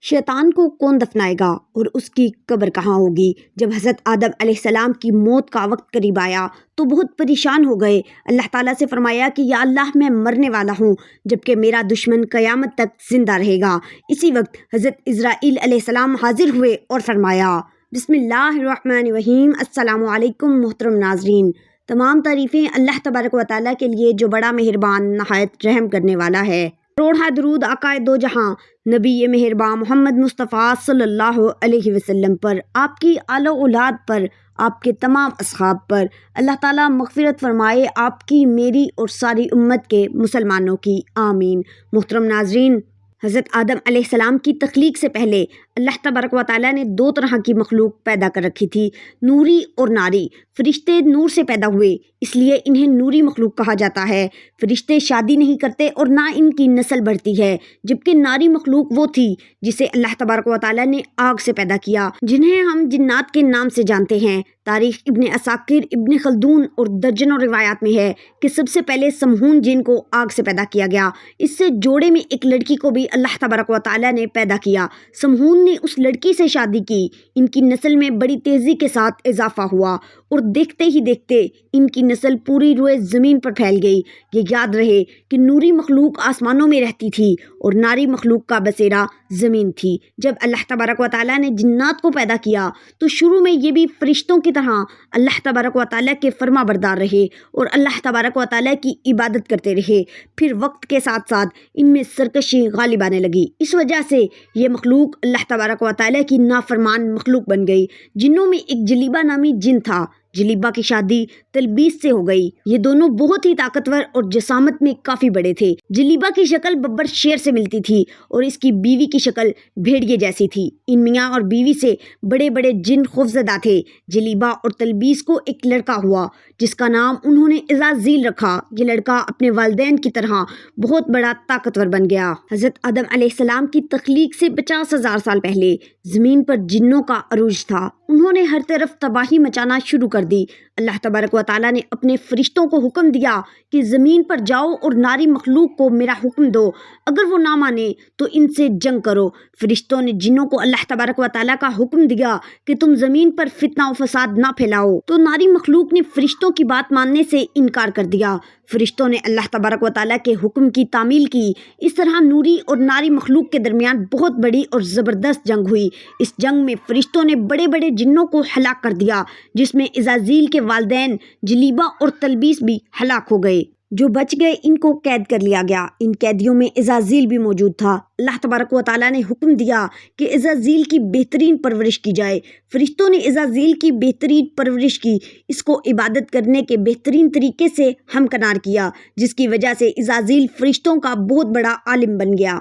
شیطان کو کون دفنائے گا اور اس کی قبر کہاں ہوگی؟ جب حضرت آدم علیہ السلام کی موت کا وقت قریب آیا تو بہت پریشان ہو گئے۔ اللہ تعالیٰ سے فرمایا کہ یا اللہ میں مرنے والا ہوں جبکہ میرا دشمن قیامت تک زندہ رہے گا۔ اسی وقت حضرت اسرائیل علیہ السلام حاضر ہوئے اور فرمایا بسم اللہ الرحمن الرحیم۔ السلام علیکم محترم ناظرین، تمام تعریفیں اللہ تبارک و تعالیٰ کے لیے جو بڑا مہربان نہایت رحم کرنے والا ہے۔ کروڑہ درود آقائے دو جہاں نبی مہربان محمد مصطفیٰ صلی اللہ علیہ وسلم پر، آپ کی آل و اولاد پر، آپ کے تمام اصحاب پر اللہ تعالیٰ مغفرت فرمائے، آپ کی، میری اور ساری امت کے مسلمانوں کی، آمین۔ محترم ناظرین، حضرت آدم علیہ السلام کی تخلیق سے پہلے اللہ تبارک و تعالیٰ نے دو طرح کی مخلوق پیدا کر رکھی تھی، نوری اور ناری۔ فرشتے نور سے پیدا ہوئے، اس لیے انہیں نوری مخلوق کہا جاتا ہے۔ فرشتے شادی نہیں کرتے اور نہ ان کی نسل بڑھتی ہے، جبکہ ناری مخلوق وہ تھی جسے اللہ تبارک و تعالیٰ نے آگ سے پیدا کیا، جنہیں ہم جنات کے نام سے جانتے ہیں۔ تاریخ ابن عساکر، ابن خلدون اور درجنوں روایات میں ہے کہ سب سے پہلے سمہون جن کو آگ سے پیدا کیا گیا۔ اس سے جوڑے میں ایک لڑکی کو بھی اللہ تبارک و تعالیٰ نے پیدا کیا۔ سمہون نے اس لڑکی سے شادی کی، ان کی نسل میں بڑی تیزی کے ساتھ اضافہ ہوا اور دیکھتے ہی دیکھتے ان کی نسل پوری روئے زمین پر پھیل گئی۔ یہ یاد رہے کہ نوری مخلوق آسمانوں میں رہتی تھی اور ناری مخلوق کا بسیرا زمین تھی۔ جب اللہ تبارک و تعالیٰ نے جنات کو پیدا کیا تو شروع میں یہ بھی فرشتوں کی طرح اللہ تبارک و تعالیٰ کے فرما بردار رہے اور اللہ تبارک و تعالیٰ کی عبادت کرتے رہے۔ پھر وقت کے ساتھ ساتھ ان میں سرکشی غالب آنے لگی، اس وجہ سے یہ مخلوق اللہ تبارک و تعالیٰ کی نافرمان مخلوق بن گئی۔ جنوں میں ایک جلیبہ نامی جن تھا، جلیبہ کی شادی تلبیس سے ہو گئی۔ یہ دونوں بہت ہی طاقتور اور جسامت میں کافی بڑے تھے۔ جلیبہ کی شکل ببر شیر سے ملتی تھی اور اس کی بیوی کی شکل بھیڑیے جیسی تھی۔ ان میاں اور بیوی سے بڑے بڑے جن خوفزدہ تھے۔ جلیبہ اور تلبیس کو ایک لڑکا ہوا جس کا نام انہوں نے عزازیل رکھا۔ یہ لڑکا اپنے والدین کی طرح بہت بڑا طاقتور بن گیا۔ حضرت آدم علیہ السلام کی تخلیق سے 50,000 سال پہلے زمین پر جنوں کا عروج تھا۔ انہوں نے ہر طرف تباہی مچانا شروع کر دی۔ اللہ تبارک و تعالیٰ نے اپنے فرشتوں کو حکم دیا کہ زمین پر جاؤ اور ناری مخلوق کو میرا حکم دو، اگر وہ نہ مانے تو ان سے جنگ کرو۔ فرشتوں نے جنوں کو اللہ تبارک و تعالیٰ کا حکم دیا کہ تم زمین پر فتنہ و فساد نہ پھیلاؤ، تو ناری مخلوق نے فرشتوں کی بات ماننے سے انکار کر دیا۔ فرشتوں نے اللہ تبارک و تعالیٰ کے حکم کی تعمیل کی۔ اس طرح نوری اور ناری مخلوق کے درمیان بہت بڑی اور زبردست جنگ ہوئی۔ اس جنگ میں فرشتوں نے بڑے بڑے جنوں کو ہلاک کر دیا، جس میں عزازیل کے والدین جلیبہ اور تلبیس بھی ہلاک ہو گئے۔ جو بچ گئے ان کو قید کر لیا گیا۔ ان قیدیوں میں عزازیل بھی موجود تھا۔ اللہ تبارک و تعالیٰ نے حکم دیا کہ عزازیل کی بہترین پرورش کی جائے۔ فرشتوں نے عزازیل کی بہترین پرورش کی، اس کو عبادت کرنے کے بہترین طریقے سے ہمکنار کیا، جس کی وجہ سے عزازیل فرشتوں کا بہت بڑا عالم بن گیا۔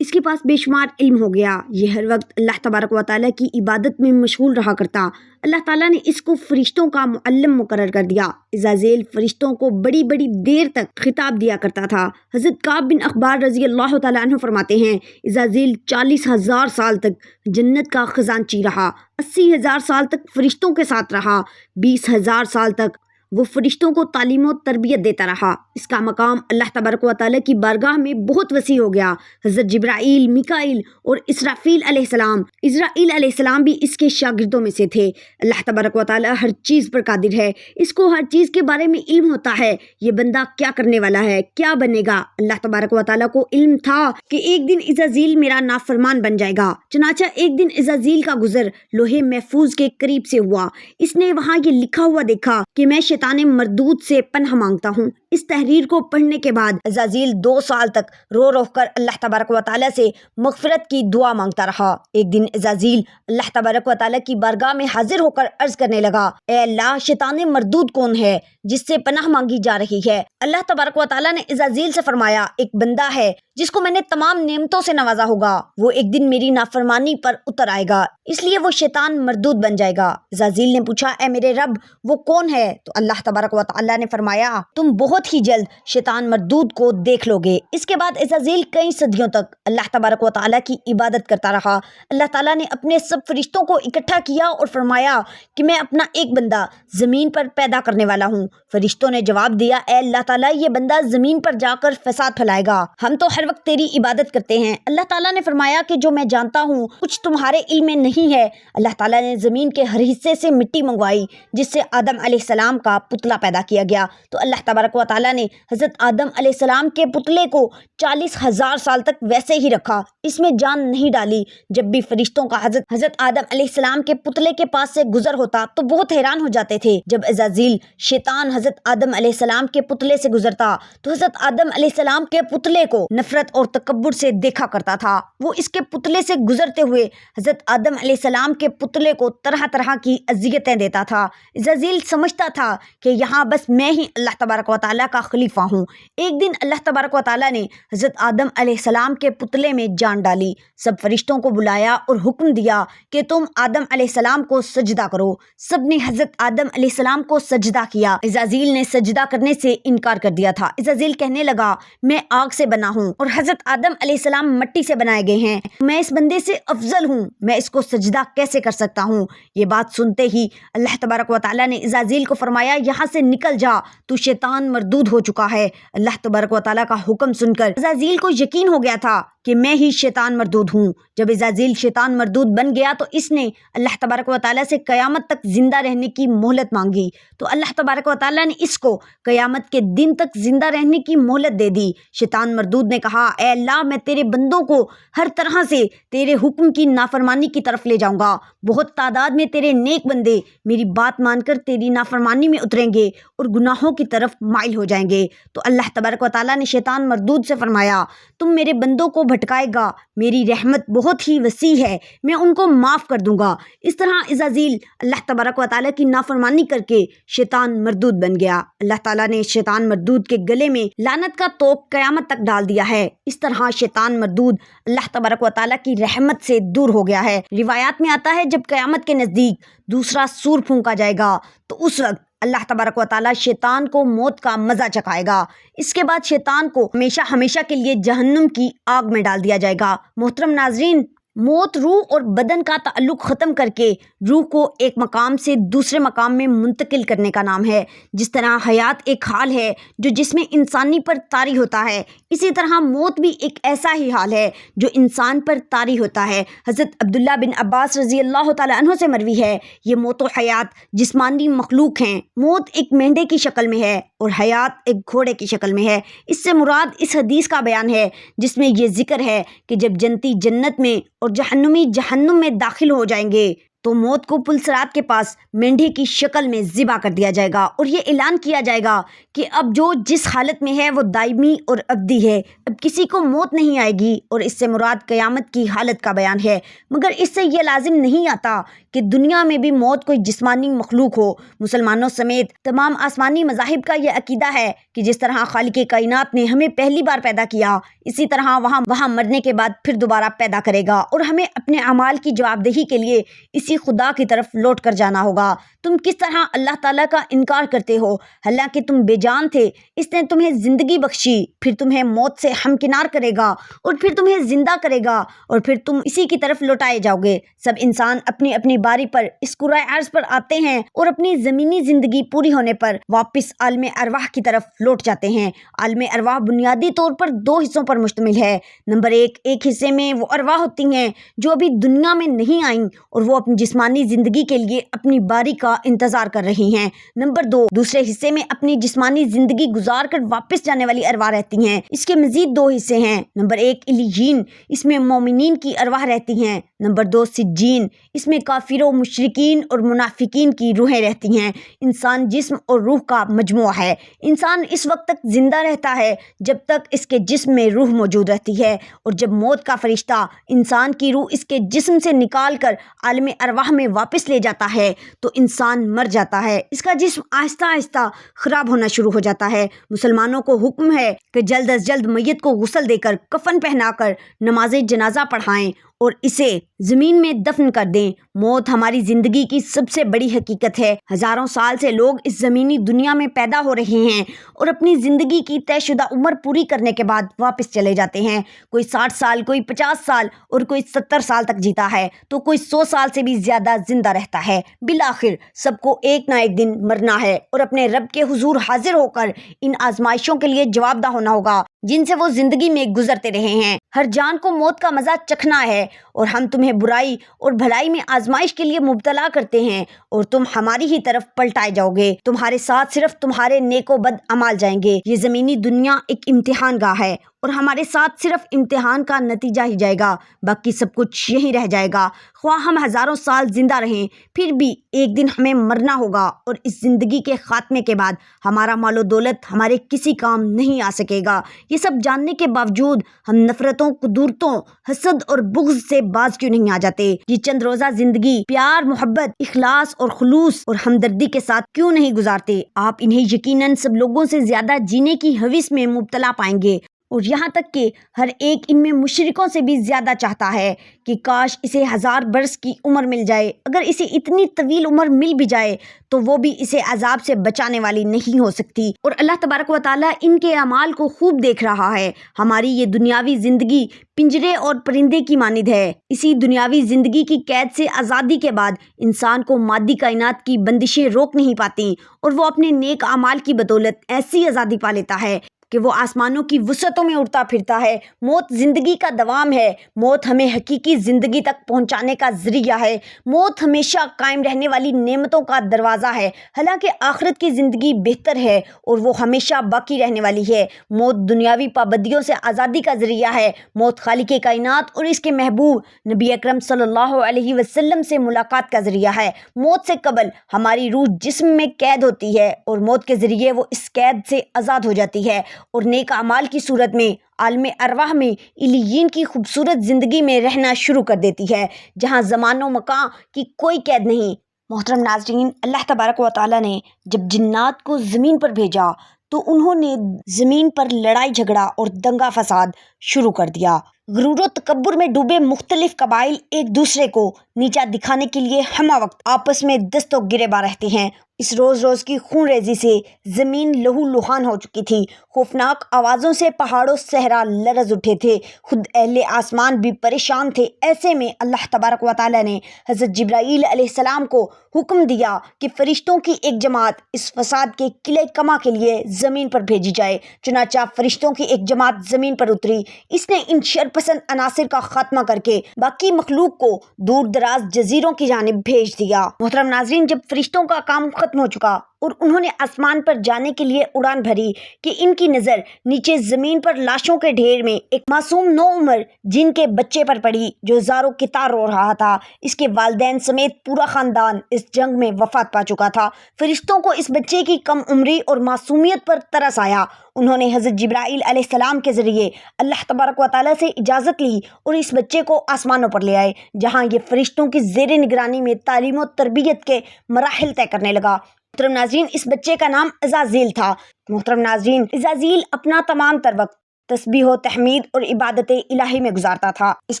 اس کے پاس بے شمار علم ہو گیا۔ یہ ہر وقت اللہ تبارک و تعالیٰ کی عبادت میں مشغول رہا کرتا۔ اللہ تعالیٰ نے اس کو فرشتوں کا معلم مقرر کر دیا۔ عزازیل فرشتوں کو بڑی بڑی دیر تک خطاب دیا کرتا تھا۔ حضرت کعب بن اخبار رضی اللہ تعالیٰ عنہ فرماتے ہیں، عزازیل 40,000 سال تک جنت کا خزانچی رہا، 80,000 سال تک فرشتوں کے ساتھ رہا، 20,000 سال تک وہ فرشتوں کو تعلیم و تربیت دیتا رہا۔ اس کا مقام اللہ تبارک و تعالیٰ کی بارگاہ میں بہت وسیع ہو گیا۔ حضرت جبرائیل، میکائیل اور اسرافیل علیہ السلام، اسرائیل علیہ السلام بھی اس کے شاگردوں میں سے تھے۔ اللہ تبارک و تعالیٰ ہر چیز پر قادر ہے، اس کو ہر چیز کے بارے میں علم ہوتا ہے۔ یہ بندہ کیا کرنے والا ہے، کیا بنے گا۔ اللہ تبارک و تعالیٰ کو علم تھا کہ ایک دن عزازیل میرا نافرمان بن جائے گا۔ چنانچہ ایک دن عزازیل کا گزر لوہے محفوظ کے قریب سے ہوا۔ اس نے وہاں یہ لکھا ہوا دیکھا کہ میں شیطان مردود سے پناہ مانگتا ہوں۔ اس تحریر کو پڑھنے کے بعد عزازیل 2 سال تک رو رو کر اللہ تبارک و تعالیٰ سے مغفرت کی دعا مانگتا رہا۔ ایک دن عزازیل اللہ تبارک و تعالیٰ کی بارگاہ میں حاضر ہو کر عرض کرنے لگا، اے اللہ، شیطان مردود کون ہے جس سے پناہ مانگی جا رہی ہے؟ اللہ تبارک و تعالیٰ نے عزازیل سے فرمایا، ایک بندہ ہے جس کو میں نے تمام نعمتوں سے نوازا ہوگا، وہ ایک دن میری نافرمانی پر اتر آئے گا، اس لیے وہ شیطان مردود بن جائے گا۔ عزازیل نے پوچھا، اے میرے رب، وہ کون ہے؟ تو اللہ تبارک و تعالیٰ نے فرمایا، تم بہت ہی جلد شیطان مردود کو دیکھ لو گے۔ اس کے بعد عزازیل کئی صدیوں تک اللہ تبارک و تعالیٰ کی عبادت کرتا رہا۔ اللہ تعالیٰ نے اپنے سب فرشتوں کو اکٹھا کیا اور فرمایا کہ میں اپنا ایک بندہ زمین پر پیدا کرنے والا ہوں۔ فرشتوں نے جواب دیا، اے اللہ تعالیٰ، یہ بندہ زمین پر جا کر فساد پھیلائے گا، ہم تو ہر وقت تیری عبادت کرتے ہیں۔ اللہ تعالیٰ نے فرمایا کہ جو میں جانتا ہوں کچھ تمہارے علم میں نہیں ہے۔ اللہ تعالیٰ نے زمین کے ہر حصے سے مٹی منگوائی جس سے آدم علیہ السلام کا پتلا پیدا کیا گیا، تو اللہ تبارک و تعالیٰ نے حضرت آدم علیہ السلام کے پتلے کو 40,000 سال تک ویسے ہی رکھا، اس میں جان نہیں ڈالی۔ جب بھی فرشتوں کا حضرت آدم علیہ السلام کے پتلے کے پاس سے گزر ہوتا تو بہت حیران ہو جاتے تھے۔ جب عزازیل شیطان حضرت آدم علیہ السلام کے پتلے سے گزرتا تو حضرت آدم علیہ السلام کے پتلے کو نفرت اور تکبر سے دیکھا کرتا تھا۔ وہ اس کے پتلے سے گزرتے ہوئے حضرت آدم علیہ السلام کے پتلے کو طرح طرح کی اذیتیں دیتا تھا۔ عزازیل سمجھتا تھا کہ یہاں بس میں ہی اللہ تبارک و تعالیٰ کا خلیفہ ہوں۔ ایک دن اللہ تبارک و تعالیٰ نے حضرت آدم علیہ السلام کے پتلے میں جان ڈالی، سب فرشتوں کو بلایا اور حکم دیا کہ تم آدم علیہ السلام کو سجدہ کرو۔ سب نے حضرت آدم علیہ السلام کو سجدہ کیا۔ عزازیل نے سجدہ کرنے سے انکار کر دیا تھا۔ عزازیل کہنے لگا میں آگ سے بنا ہوں اور حضرت آدم علیہ السلام مٹی سے بنائے گئے ہیں، میں اس بندے سے افضل ہوں، میں اس کو سجدہ کیسے کر سکتا ہوں؟ یہ بات سنتے ہی اللہ تبارک و تعالیٰ نے عزازیل کو فرمایا یہاں سے نکل جا، تو شیطان مردود ہو چکا ہے۔ اللہ تبارک و تعالیٰ کا حکم سن کر عزازیل کو یقین ہو گیا تھا کہ میں ہی شیطان مردود ہوں۔ جب عزازیل شیطان مردود بن گیا تو اس نے اللہ تبارک و تعالیٰ سے قیامت تک زندہ رہنے کی مہلت مانگی، تو اللہ تبارک و تعالیٰ نے اس کو قیامت کے دن تک زندہ رہنے کی مہلت دے دی۔ شیطان مردود نے کہا اے اللہ میں تیرے بندوں کو ہر طرح سے تیرے حکم کی نافرمانی کی طرف لے جاؤں گا، بہت تعداد میں تیرے نیک بندے میری بات مان کر تیری نافرمانی میں اتریں گے اور گناہوں کی طرف مائل ہو جائیں گے۔ تو اللہ تبارک و تعالیٰ نے شیطان مردود سے فرمایا تم میرے بندوں کو بھٹکائے گا، میری رحمت بہت ہی وسیع ہے، میں ان کو معاف کر دوں گا۔ اس طرح عزازیل اللہ تبارک و تعالیٰ کی نافرمانی کر کے شیطان مردود بن گیا۔ اللہ تعالیٰ نے شیطان مردود کے گلے میں لعنت کا توق قیامت تک ڈال دیا ہے۔ اس طرح شیطان مردود اللہ تبارک و تعالیٰ کی رحمت سے دور ہو گیا ہے۔ روایات میں آتا ہے جب قیامت کے نزدیک دوسرا سور پھونکا جائے گا تو اس وقت اللہ تبارک و تعالیٰ شیطان کو موت کا مزہ چکھائے گا۔ اس کے بعد شیطان کو ہمیشہ ہمیشہ کے لیے جہنم کی آگ میں ڈال دیا جائے گا۔ محترم ناظرین، موت روح اور بدن کا تعلق ختم کر کے روح کو ایک مقام سے دوسرے مقام میں منتقل کرنے کا نام ہے۔ جس طرح حیات ایک حال ہے جو جسم انسانی پر طاری ہوتا ہے، اسی طرح موت بھی ایک ایسا ہی حال ہے جو انسان پر طاری ہوتا ہے۔ حضرت عبداللہ بن عباس رضی اللہ تعالیٰ عنہ سے مروی ہے یہ موت و حیات جسمانی مخلوق ہیں۔ موت ایک مینڈے کی شکل میں ہے اور حیات ایک گھوڑے کی شکل میں ہے۔ اس سے مراد اس حدیث کا بیان ہے جس میں یہ ذکر ہے کہ جب جنتی جنت میں اور جہنمی جہنم میں داخل ہو جائیں گے تو موت کو پلسرات کے پاس مینڈے کی شکل میں ذبح کر دیا جائے گا اور یہ اعلان کیا جائے گا کہ اب جو جس حالت میں ہے وہ دائمی اور ابدی ہے، اب کسی کو موت نہیں آئے گی، اور اس سے مراد قیامت کی حالت کا بیان ہے۔ مگر اس سے یہ لازم نہیں آتا کہ دنیا میں بھی موت کوئی جسمانی مخلوق ہو۔ مسلمانوں سمیت تمام آسمانی مذاہب کا یہ عقیدہ ہے کہ جس طرح خالق کائنات نے ہمیں پہلی بار پیدا کیا اسی طرح وہاں مرنے کے بعد پھر دوبارہ پیدا کرے گا اور ہمیں اپنے اعمال کی جواب دہی کے لیے اسی خدا کی طرف لوٹ کر جانا ہوگا۔ تم کس طرح اللہ تعالیٰ کا انکار کرتے ہو، حالانکہ تم بے جان تھے، اس نے تمہیں زندگی بخشی، پھر تمہیں موت سے ہمکنار کرے گا اور پھر تمہیں زندہ کرے گا اور پھر تم اسی کی طرف لوٹائے جاؤ گے۔ سب انسان اپنی اپنی باری پر اس کرۂ ارض پر آتے ہیں اور اپنی زمینی زندگی پوری ہونے پر واپس عالم ارواح کی طرف لوٹ جاتے ہیں۔ عالم ارواح بنیادی طور پر دو حصوں پر مشتمل ہے۔ نمبر ایک حصے میں وہ ارواح ہوتی ہیں جو ابھی دنیا میں نہیں آئیں اور وہ اپنی جسمانی زندگی کے لیے اپنی باری کا انتظار کر رہی ہیں۔ نمبر دوسرے حصے میں اپنی جسمانی زندگی گزار کر واپس جانے والی ارواح رہتی ہیں۔ اس کے مزید دو حصے ہیں۔ نمبر ایک علیین، اس میں مومنین کی ارواح رہتی ہیں۔ نمبر دو سجین، اس میں کافروں، مشرکین اور منافقین کی روحیں رہتی ہیں۔ انسان جسم اور روح کا مجموعہ ہے۔ انسان اس وقت تک زندہ رہتا ہے جب تک اس کے جسم میں روح موجود رہتی ہے، اور جب موت کا فرشتہ انسان کی روح اس کے جسم سے نکال کر عالم ارواح میں واپس لے جاتا ہے تو انسان مر جاتا ہے، اس کا جسم آہستہ آہستہ خراب ہونا شروع ہو جاتا ہے۔ مسلمانوں کو حکم ہے کہ جلد از جلد میت کو غسل دے کر کفن پہنا کر نماز جنازہ پڑھائیں اور اسے زمین میں دفن کر دیں۔ موت ہماری زندگی کی سب سے بڑی حقیقت ہے۔ ہزاروں سال سے لوگ اس زمینی دنیا میں پیدا ہو رہے ہیں اور اپنی زندگی کی طے شدہ عمر پوری کرنے کے بعد واپس چلے جاتے ہیں۔ کوئی 60 سال، کوئی 50 سال اور کوئی 70 سال تک جیتا ہے تو کوئی 100 سال سے بھی زیادہ زندہ رہتا ہے۔ بالآخر سب کو ایک نہ ایک دن مرنا ہے اور اپنے رب کے حضور حاضر ہو کر ان آزمائشوں کے لیے جواب دہ ہونا ہوگا۔ جن سے وہ زندگی میں گزرتے رہے ہیں۔ ہر جان کو موت کا مزہ چکھنا ہے اور ہم تمہیں برائی اور بھلائی میں آزمائش کے لیے مبتلا کرتے ہیں اور تم ہماری ہی طرف پلٹائے جاؤ گے۔ تمہارے ساتھ صرف تمہارے نیک و بد اعمال جائیں گے۔ یہ زمینی دنیا ایک امتحان گاہ ہے اور ہمارے ساتھ صرف امتحان کا نتیجہ ہی جائے گا، باقی سب کچھ یہی رہ جائے گا۔ خواہ ہم ہزاروں سال زندہ رہیں، پھر بھی ایک دن ہمیں مرنا ہوگا اور اس زندگی کے خاتمے کے بعد ہمارا مال و دولت ہمارے کسی کام نہیں آ سکے گا۔ یہ سب جاننے کے باوجود ہم نفرتوں، قدورتوں، حسد اور بغض سے باز کیوں نہیں آ جاتے؟ یہ چند روزہ زندگی پیار، محبت، اخلاص اور خلوص اور ہمدردی کے ساتھ کیوں نہیں گزارتے؟ آپ انہیں یقیناً سب لوگوں سے زیادہ جینے کی ہوس میں مبتلا پائیں گے، اور یہاں تک کہ ہر ایک ان میں مشرکوں سے بھی زیادہ چاہتا ہے کہ کاش اسے 1000 برس کی عمر مل جائے۔ اگر اسے اتنی طویل عمر مل بھی جائے تو وہ بھی اسے عذاب سے بچانے والی نہیں ہو سکتی، اور اللہ تبارک و تعالیٰ ان کے اعمال کو خوب دیکھ رہا ہے۔ ہماری یہ دنیاوی زندگی پنجرے اور پرندے کی مانند ہے۔ اسی دنیاوی زندگی کی قید سے آزادی کے بعد انسان کو مادی کائنات کی بندشیں روک نہیں پاتی، اور وہ اپنے نیک اعمال کی بدولت ایسی آزادی پا لیتا ہے کہ وہ آسمانوں کی وسعتوں میں اڑتا پھرتا ہے۔ موت زندگی کا دوام ہے۔ موت ہمیں حقیقی زندگی تک پہنچانے کا ذریعہ ہے۔ موت ہمیشہ قائم رہنے والی نعمتوں کا دروازہ ہے، حالانکہ آخرت کی زندگی بہتر ہے اور وہ ہمیشہ باقی رہنے والی ہے۔ موت دنیاوی پابندیوں سے آزادی کا ذریعہ ہے۔ موت خالق کائنات اور اس کے محبوب نبی اکرم صلی اللہ علیہ وسلم سے ملاقات کا ذریعہ ہے۔ موت سے قبل ہماری روح جسم میں قید ہوتی ہے اور موت کے ذریعے وہ اس قید سے آزاد ہو جاتی ہے اور نیک اعمال کی صورت میں عالم ارواح میں علیین کی خوبصورت زندگی میں رہنا شروع کر دیتی ہے، جہاں زمان و مکان کی کوئی قید نہیں۔ محترم ناظرین، اللہ تبارک و تعالیٰ نے جب جنات کو زمین پر بھیجا تو انہوں نے زمین پر لڑائی جھگڑا اور دنگا فساد شروع کر دیا۔ غرور و تکبر میں ڈوبے مختلف قبائل ایک دوسرے کو نیچا دکھانے کے لیے ہمہ وقت آپس میں دست و گریباں رہتے ہیں۔ اس روز کی خون ریزی سے زمین لہو لہان ہو چکی تھی۔ خوفناک آوازوں سے پہاڑ و صحرا لرز اٹھے تھے، خود اہل آسمان بھی پریشان تھے۔ ایسے میں اللہ تبارک و تعالیٰ نے حضرت جبرائیل علیہ السلام کو حکم دیا کہ فرشتوں کی ایک جماعت اس فساد کے قلعہ کما کے لیے زمین پر بھیجی جائے۔ چنانچہ فرشتوں کی ایک جماعت زمین پر اتری۔ اس نے ان شرپسند عناصر کا خاتمہ کر کے باقی مخلوق کو دور دراز جزیروں کی جانب بھیج دیا۔ محترم ناظرین، جب فرشتوں کا کام ختم ہو چکا اور انہوں نے آسمان پر جانے کے لیے اڑان بھری کہ ان کی نظر نیچے زمین پر لاشوں کے ڈھیر میں ایک معصوم 9 عمر جن کے بچے پر پڑی جو زاروں کی طرح رو رہا تھا۔ اس کے والدین سمیت پورا خاندان اس جنگ میں وفات پا چکا تھا۔ فرشتوں کو اس بچے کی کم عمری اور معصومیت پر ترس آیا۔ انہوں نے حضرت جبرائیل علیہ السلام کے ذریعے اللہ تبارک و تعالیٰ سے اجازت لی اور اس بچے کو آسمانوں پر لے آئے، جہاں یہ فرشتوں کی زیر نگرانی میں تعلیم و تربیت کے مراحل طے کرنے لگا۔ محترم ناظرین، اس بچے کا نام عزازیل تھا۔ محترم ناظرین، عزازیل اپنا تمام تر وقت تسبیح و تحمید اور عبادت الہی میں گزارتا تھا۔ اس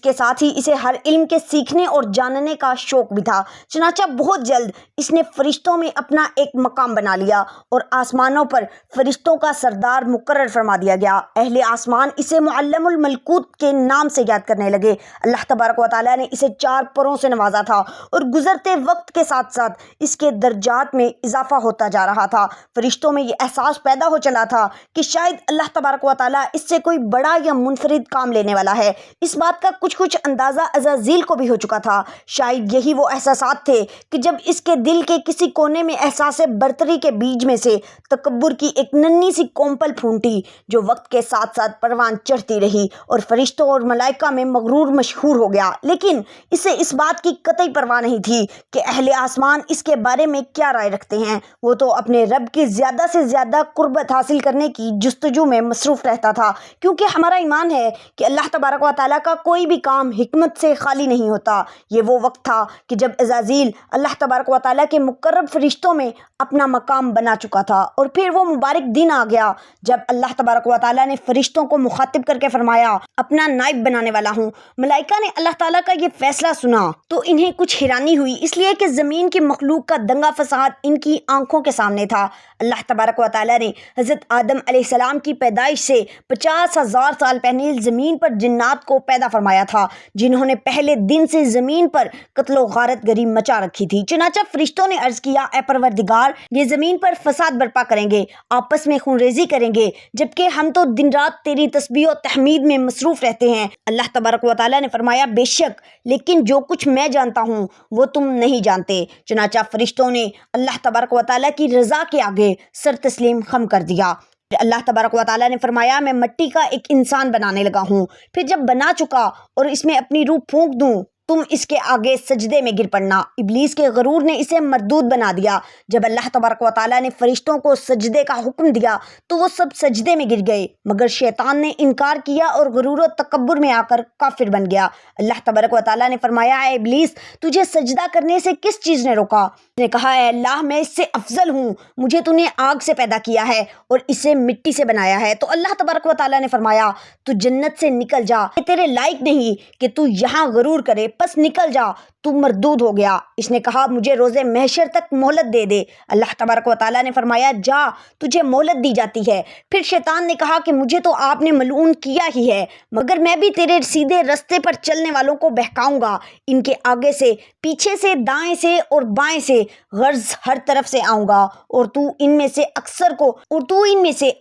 کے ساتھ ہی اسے ہر علم کے سیکھنے اور جاننے کا شوق بھی تھا۔ چنانچہ بہت جلد اس نے فرشتوں میں اپنا ایک مقام بنا لیا اور آسمانوں پر فرشتوں کا سردار مقرر فرما دیا گیا۔ اہل آسمان اسے معلم الملکوت کے نام سے یاد کرنے لگے۔ اللہ تبارک و تعالیٰ نے اسے 4 پروں سے نوازا تھا اور گزرتے وقت کے ساتھ ساتھ اس کے درجات میں اضافہ ہوتا جا رہا تھا۔ فرشتوں میں یہ احساس پیدا ہو چلا تھا کہ شاید اللہ تبارک و تعالیٰ اس سے کوئی بڑا یا منفرد کام لینے والا ہے۔ اس بات کا کچھ اندازہ عزازیل کو بھی ہو چکا تھا۔ شاید یہی وہ احساسات تھے کہ جب اس کے دل کے کسی کونے میں احساس برتری کے بیج میں سے تکبر کی ایک ننھی سی کونپل پھونٹی، جو وقت کے ساتھ ساتھ پروان چڑھتی رہی اور فرشتوں اور ملائکہ میں مغرور مشہور ہو گیا، لیکن اسے اس بات کی قطعی پرواہ نہیں تھی کہ اہل آسمان اس کے بارے میں کیا رائے رکھتے ہیں۔ وہ تو اپنے رب کی زیادہ سے زیادہ قربت حاصل کرنے کی جستجو میں مصروف رہتا تھا، کیونکہ ہمارا ایمان ہے کہ اللہ تبارک و تعالیٰ کا کوئی بھی کام حکمت سے خالی نہیں ہوتا۔ یہ وہ وقت تھا کہ جب عزازیل اللہ تبارک و تعالیٰ کے مقرب فرشتوں میں اپنا مقام بنا چکا تھا، اور پھر وہ مبارک دن آ گیا جب اللہ تبارک و تعالیٰ نے فرشتوں کو مخاطب کر کے فرمایا، اپنا نائب بنانے والا ہوں۔ ملائکہ نے اللہ تعالیٰ کا یہ فیصلہ سنا تو انہیں کچھ حیرانی ہوئی، اس لیے کہ زمین کی مخلوق کا دنگا فساد ان کی آنکھوں کے سامنے تھا۔ اللہ تبارک و تعالیٰ نے حضرت آدم علیہ السلام کی پیدائش سے 50 50,000 سال پہلے زمین پر جنات کو پیدا فرمایا تھا، جنہوں نے پہلے دن سے زمین پر قتل و غارت گری مچا رکھی تھی۔ چنانچہ فرشتوں نے عرض کیا، اے پروردگار، یہ زمین پر فساد برپا کریں گے، آپس میں خون ریزی کریں گے، جبکہ ہم تو دن رات تیری تسبیح و تحمید میں مصروف رہتے ہیں۔ اللہ تبارک و تعالیٰ نے فرمایا، بے شک، لیکن جو کچھ میں جانتا ہوں وہ تم نہیں جانتے۔ چنانچہ فرشتوں نے اللہ تبارک و تعالیٰ کی رضا کے آگے سر تسلیم خم کر دیا۔ اللہ تبارک و تعالیٰ نے فرمایا، میں مٹی کا ایک انسان بنانے لگا ہوں، پھر جب بنا چکا اور اس میں اپنی روح پھونک دوں، تم اس کے آگے سجدے میں گر پڑنا۔ ابلیس کے غرور نے اسے مردود بنا دیا۔ جب اللہ تبارک و تعالیٰ نے فرشتوں کو سجدے کا حکم دیا تو وہ سب سجدے میں گر گئے، مگر شیطان نے انکار کیا اور غرور و تکبر میں آ کر کافر بن گیا۔ اللہ تبارک و تعالیٰ نے فرمایا، اے ابلیس، تجھے سجدہ کرنے سے کس چیز نے روکا؟ اس نے کہا، اے اللہ، میں اس سے افضل ہوں، مجھے تو نے آگ سے پیدا کیا ہے اور اسے مٹی سے بنایا ہے۔ تو اللہ تبارک و تعالیٰ نے فرمایا، تو جنت سے نکل جا، یہ تیرے لائق نہیں کہ تو یہاں غرور کرے، پس نکل جا، تو مردود ہو گیا۔ اس نے کہا، مجھے روز محشر تک مہلت دے دے۔ اللہ تبارک و تعالیٰ نے فرمایا، جا، تجھے مہلت دی جاتی ہے۔ پھر شیطان نے کہا کہ مجھے تو آپ نے ملعون کیا ہی ہے، مگر میں بھی تیرے سیدھے رستے پر چلنے والوں کو بہکاؤں گا، ان کے آگے سے، پیچھے سے، دائیں سے اور بائیں سے، غرض ہر طرف سے آؤں گا، اور تو ان میں سے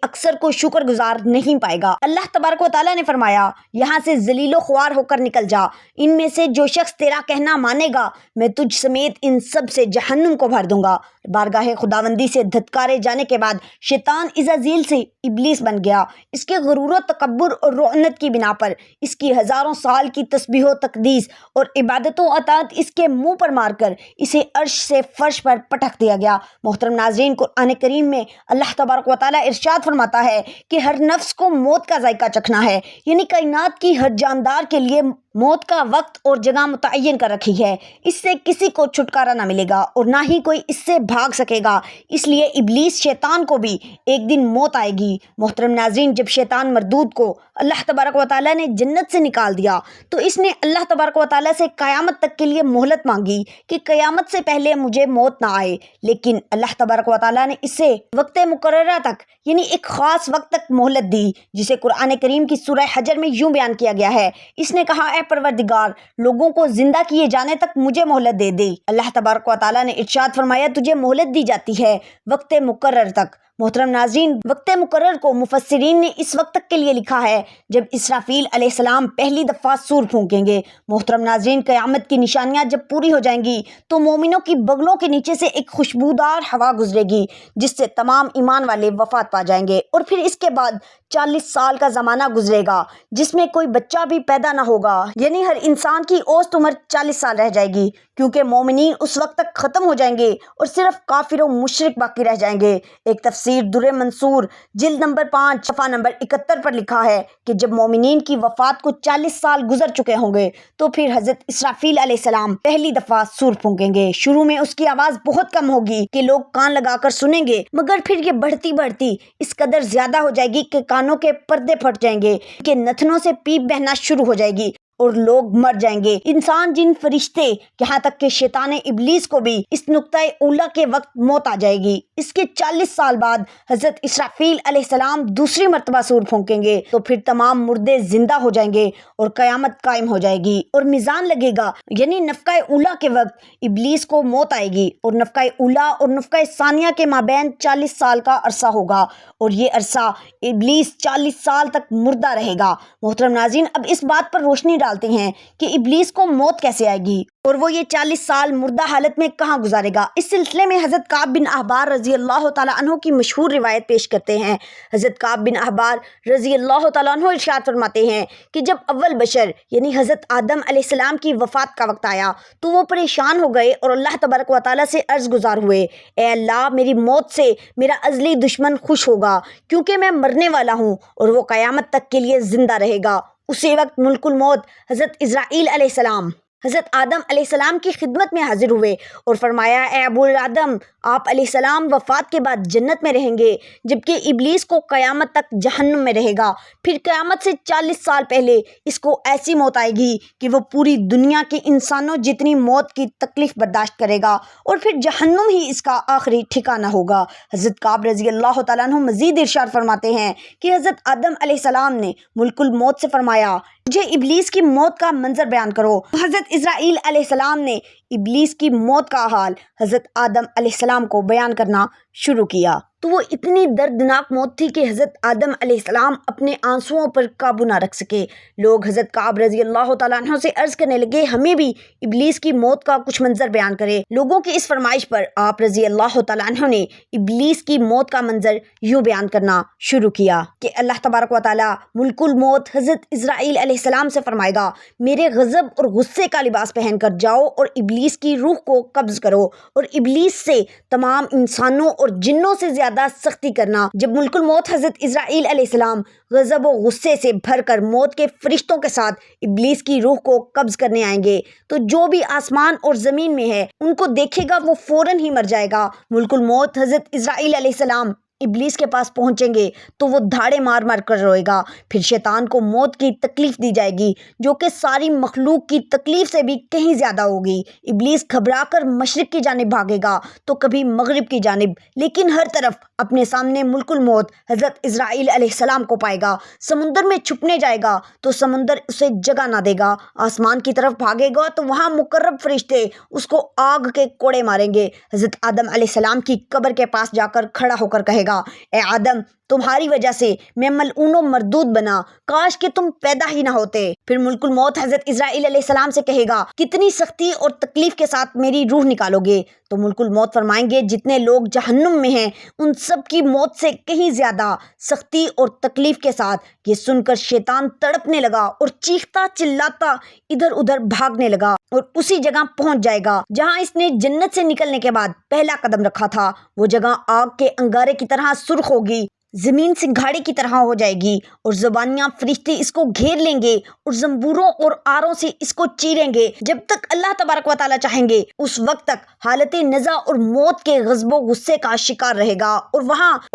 اکثر کو شکر گزار نہیں پائے گا۔ اللہ تبارک و تعالیٰ نے فرمایا، یہاں سے ذلیل و خوار ہو کر نکل جا، ان میں سے جو شخص تیرا کہنا مانے گا میں تجھ سمیت ان سب سے جہنم کو بھر دوں گا۔ بارگاہ خداوندی سے دھتکارے جانے کے بعد شیطان عزازیل سے ابلیس بن گیا۔ اس کے غرور و تکبر اور رعنت کی بنا پر اس کی ہزاروں سال کی تسبیح و تقدیس اور عبادت و اطاعت اس کے منہ پر مار کر اسے عرش سے فرش پر پٹک دیا گیا۔ محترم ناظرین، قرآن کریم میں اللہ تبارک و تعالیٰ ارشاد فرماتا ہے کہ ہر نفس کو موت کا ذائقہ چکھنا ہے، یعنی کائنات کی ہر جاندار کے لیے موت کا وقت اور جگہ متعین کر رکھی ہے۔ اس سے کسی کو چھٹکارا نہ ملے گا اور نہ ہی کوئی اس سے بھاگ سکے گا، اس لیے ابلیس شیطان کو بھی ایک دن موت آئے گی۔ محترم ناظرین، جب شیطان مردود کو اللہ تبارک و تعالیٰ نے جنت سے نکال دیا تو اس نے اللہ تبارک و تعالیٰ سے قیامت تک کے لیے مہلت مانگی کہ قیامت سے پہلے مجھے موت نہ آئے، لیکن اللہ تبارک و تعالیٰ نے اسے وقت مقررہ تک، یعنی ایک خاص وقت تک مہلت دی، جسے قرآن کریم کی سورہ حجر میں یوں بیان کیا گیا ہے۔ اس نے کہا، اے پروردگار، لوگوں کو زندہ کیے جانے تک مجھے مہلت دے دے۔ اللہ تبارک و تعالیٰ نے ارشاد فرمایا، تجھے مہلت دی جاتی ہے وقت مقرر تک۔ محترم ناظرین، وقت مقرر کو مفسرین نے اس وقت تک کے لیے لکھا ہے جب اسرافیل علیہ السلام پہلی دفعہ سور پھونکیں گے۔ محترم ناظرین، قیامت کی نشانیاں جب پوری ہو جائیں گی تو مومنوں کی بغلوں کے نیچے سے ایک خوشبودار ہوا گزرے گی جس سے تمام ایمان والے وفات پا جائیں گے، اور پھر اس کے بعد 40 سال کا زمانہ گزرے گا جس میں کوئی بچہ بھی پیدا نہ ہوگا، یعنی ہر انسان کی اوسط عمر 40 سال رہ جائے گی، کیونکہ مومنین اس وقت تک ختم ہو جائیں گے اور صرف کافر و مشرک باقی رہ جائیں گے۔ ایک تفسیر در منصور جلد نمبر 5 صفحہ نمبر 71 پر لکھا ہے کہ جب مومنین کی وفات کو 40 سال گزر چکے ہوں گے تو پھر حضرت اسرافیل علیہ السلام پہلی دفعہ سور پھونکیں گے۔ شروع میں اس کی آواز بہت کم ہوگی کہ لوگ کان لگا کر سنیں گے، مگر پھر یہ بڑھتی اس قدر زیادہ ہو جائے گی کہ کانوں کے پردے پھٹ جائیں گے، کہ نتنوں سے پیپ بہنا شروع ہو جائے گی اور لوگ مر جائیں گے، انسان، جن، فرشتے، یہاں تک کہ شیطان ابلیس کو بھی اس نقطۂ اولیٰ کے وقت موت آ جائے گی۔ اس کے 40 سال بعد حضرت اسرافیل علیہ السلام دوسری مرتبہ سور پھونکیں گے تو پھر تمام مردے زندہ ہو جائیں گے اور قیامت قائم ہو جائے گی اور میزان لگے گا، یعنی نفخہ اولیٰ کے وقت ابلیس کو موت آئے گی اور نفخہ اولیٰ اور نفخہ ثانیہ کے مابین 40 سال کا عرصہ ہوگا، اور یہ عرصہ ابلیس 40 سال تک مردہ رہے گا۔ محترم ناظرین، اب اس بات پر روشنی ڈالتے ہیں کہ ابلیس کو موت کیسے آئے گی اور وہ یہ 40 سال مردہ حالت میں کہاں گزارے گا۔ اس سلسلے میں حضرت کعب بن احبار رضی اللہ تعالیٰ عنہ کی مشہور روایت پیش کرتے ہیں۔ حضرت کعب بن احبار رضی اللہ تعالیٰ عنہ ارشاد فرماتے ہیں کہ جب اول بشر یعنی حضرت آدم علیہ السلام کی وفات کا وقت آیا تو وہ پریشان ہو گئے اور اللہ تبارک و تعالیٰ سے عرض گزار ہوئے، اے اللہ، میری موت سے میرا ازلی دشمن خوش ہوگا، کیونکہ میں مرنے والا ہوں اور وہ قیامت تک کے لیے زندہ رہے گا۔ اسی وقت ملک الموت حضرت اسرائیل علیہ السلام حضرت آدم علیہ السلام کی خدمت میں حاضر ہوئے اور فرمایا اے ابو آدم، آپ علیہ السلام وفات کے بعد جنت میں رہیں گے، جبکہ ابلیس کو قیامت تک جہنم میں رہے گا۔ پھر قیامت سے 40 سال پہلے اس کو ایسی موت آئے گی کہ وہ پوری دنیا کے انسانوں جتنی موت کی تکلیف برداشت کرے گا، اور پھر جہنم ہی اس کا آخری ٹھکانہ ہوگا۔ حضرت کعب رضی اللہ تعالیٰ عنہ مزید ارشاد فرماتے ہیں کہ حضرت آدم علیہ السلام نے ملک الموت سے فرمایا مجھے ابلیس کی موت کا منظر بیان کرو۔ حضرت اسرائیل علیہ السلام نے ابلیس کی موت کا حال حضرت آدم علیہ السلام کو بیان کرنا شروع کیا، تو وہ اتنی دردناک موت تھی کہ حضرت آدم علیہ السلام اپنے آنسوؤں پر قابو نہ رکھ سکے۔ لوگ حضرت کعب رضی اللہ تعالیٰ عنہ سے عرض کرنے لگے ہمیں بھی ابلیس کی موت کا کچھ منظر بیان کرے۔ لوگوں کی اس فرمائش پر آپ رضی اللہ تعالیٰ عنہ نے ابلیس کی موت کا منظر یوں بیان کرنا شروع کیا کہ اللہ تبارک و تعالیٰ ملک الموت حضرت اسرائیل علیہ السلام سے فرمائے گا میرے غضب اور غصے کا لباس پہن کر جاؤ اور ابلیس کی روح کو قبض کرو اور ابلیس سے تمام انسانوں اور جنوں سے زیادہ سختی کرنا۔ جب ملک الموت حضرت اسرائیل علیہ السلام غضب و غصے سے بھر کر موت کے فرشتوں کے ساتھ ابلیس کی روح کو قبض کرنے آئیں گے تو جو بھی آسمان اور زمین میں ہے ان کو دیکھے گا وہ فوراً ہی مر جائے گا۔ ملک الموت حضرت اسرائیل علیہ السلام ابلیس کے پاس پہنچیں گے تو وہ دھاڑے مار مار کر روئے گا۔ پھر شیطان کو موت کی تکلیف دی جائے گی جو کہ ساری مخلوق کی تکلیف سے بھی کہیں زیادہ ہوگی۔ ابلیس گھبرا کر مشرق کی جانب بھاگے گا تو کبھی مغرب کی جانب، لیکن ہر طرف اپنے سامنے ملک الموت حضرت اسرائیل علیہ السلام کو پائے گا۔ سمندر میں چھپنے جائے گا تو سمندر اسے جگہ نہ دے گا۔ آسمان کی طرف بھاگے گا تو وہاں مقرب فرشتے اس کو آگ کے کوڑے ماریں گے۔ حضرت آدم علیہ السلام کی قبر کے پاس جا کر کھڑا ہو کر کہے گا اے آدم تمہاری وجہ سے میں ملعون و مردود بنا، کاش کہ تم پیدا ہی نہ ہوتے۔ پھر ملک الموت حضرت اسرائیل علیہ السلام سے کہے گا کتنی سختی اور تکلیف کے ساتھ میری روح نکالو گے؟ تو ملک الموت فرمائیں گے جتنے لوگ جہنم میں ہیں ان سب کی موت سے کہیں زیادہ سختی اور تکلیف کے ساتھ۔ یہ سن کر شیطان تڑپنے لگا اور چیختا چلاتا ادھر ادھر بھاگنے لگا اور اسی جگہ پہنچ جائے گا جہاں اس نے جنت سے نکلنے کے بعد پہلا قدم رکھا تھا۔ وہ جگہ آگ کے انگارے کی طرح سرخ ہوگی، زمین سنگھاڑے کی طرح ہو جائے گی اور زبانیاں فرشتے اس کو گھیر لیں گے اور زنبوروں اور آروں سے اس کو چیریں گے جب تک اللہ تبارک و تعالیٰ چاہیں گے۔ اس وقت تک حالت نزع اور موت کے غضب و غصے کا شکار رہے گا اور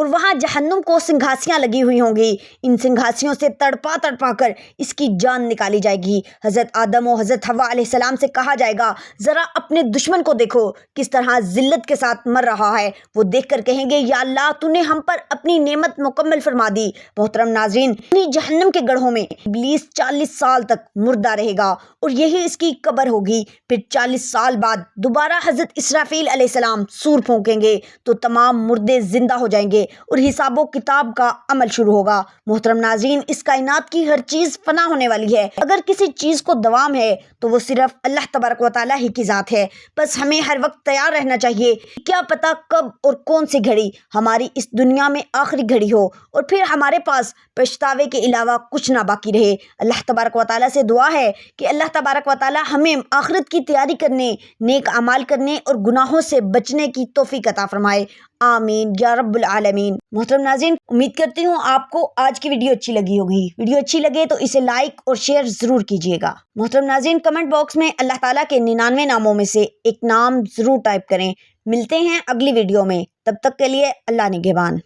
وہاں جہنم کو سنگھاسیاں لگی ہوئی ہوں گی۔ ان سنگھاسیوں سے تڑپا تڑپا کر اس کی جان نکالی جائے گی۔ حضرت آدم و حضرت حوا علیہ السلام سے کہا جائے گا ذرا اپنے دشمن کو دیکھو کس طرح ذلت کے ساتھ مر رہا ہے۔ وہ دیکھ کر کہیں گے یا اللہ تو نے ہم پر اپنی نعمت مکمل فرما دی۔ محترم ناظرین، جہنم کے گڑھوں میں ابلیس 40 سال تک مردہ رہے گا اور یہی اس کی قبر ہوگی۔ پھر 40 سال بعد دوبارہ حضرت اسرافیل علیہ السلام سور پھونکیں گے تو تمام مردے زندہ ہو جائیں گے اور حساب و کتاب کا عمل شروع ہوگا۔ محترم ناظرین، اس کائنات کی ہر چیز فنا ہونے والی ہے۔ اگر کسی چیز کو دوام ہے تو وہ صرف اللہ تبارک و تعالیٰ ہی کی ذات ہے۔ بس ہمیں ہر وقت تیار رہنا چاہیے، کیا پتہ کب اور کون سی گھڑی ہماری اس دنیا میں آخری گھڑی ہو اور پھر ہمارے پاس پچھتاوے کے علاوہ کچھ نہ باقی رہے۔ اللہ تبارک و تعالیٰ سے دعا ہے کہ اللہ تبارک و تعالیٰ ہمیں آخرت کی تیاری کرنے، نیک اعمال کرنے اور گناہوں سے بچنے کی توفیق عطا فرمائے، آمین یا رب العالمین۔ محترم ناظرین، امید کرتی ہوں آپ کو آج کی ویڈیو اچھی لگی ہوگی۔ ویڈیو اچھی لگے تو اسے لائک اور شیئر ضرور کیجیے گا۔ محترم ناظرین، کمنٹ باکس میں اللہ تعالیٰ کے 99 ناموں میں سے ایک نام ضرور ٹائپ کریں۔ ملتے ہیں اگلی ویڈیو میں، تب تک کے لیے اللہ نگہبان۔